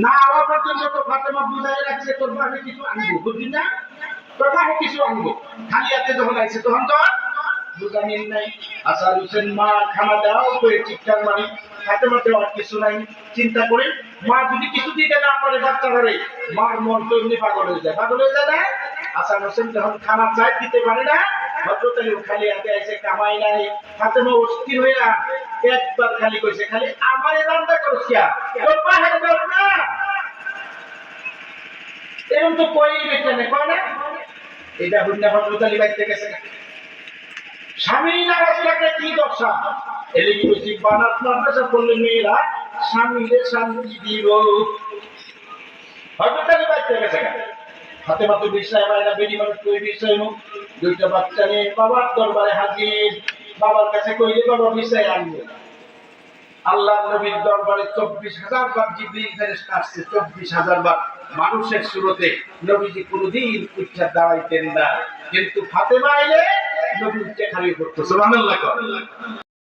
না হওয়া পর্যন্ত তো ফাতেমা বুঝাই রাখছে তোর বাহে কিছু আনবো, বুঝলি না? তোর বাহে কিছু আনবো। খালি হাতে যখন আইছে তখন তো বুঝানি নাই। আসার হোসেন মা খানা দাও করে চিৎকার মারি, ফাতেমা দেওয়ার কিছু নাই। চিন্তা করে মা যদি কিছু দিতে না পারে বাচ্চা ঘরে, মার মন তো এমনি পাগল হয়ে যায়, পাগল হয়ে যায় না? আসার হোসেন যখন খানা চাই দিতে পারে না, ভদ্রতালিও খালি হাতে এসে কামাই নাই। ফাতেমা অস্থির হইয়া একবার খালি কইছে, খালি আমারে রান্না করছ কিয়া, তোর বাহের দর না। এরকম তো কই বেচে কয় না। এটা হুন্না ভদ্রতালি বাইতে গেছে। স্বামী নারাজ লাগলে কি দশা? এলিকুশি বানাত মাদ্রাসা করলে মেয়েরা স্বামীরে শান্তি দিব। ভদ্রতালি বাইতে গেছে। হাতে মাত্র বিষয় বাইরা বেরি মানুষ কই বিষয় মুখ দুইটা বাচ্চা নিয়ে বাবার দরবারে হাজির। বাবার কাছে কইলে বাবা বিষয় আনবে। আল্লাহ নবীর দরবারে 24,000 বার জিবরিল ফেরেশতা আসছে, 24,000 বার মানুষের সুরতে। নবীজি কোনদিন উঠে দাঁড়াইতেন না, কিন্তু ফাতেমা আইলে নবী উঠে খালি করতো। সুবহানাল্লাহ।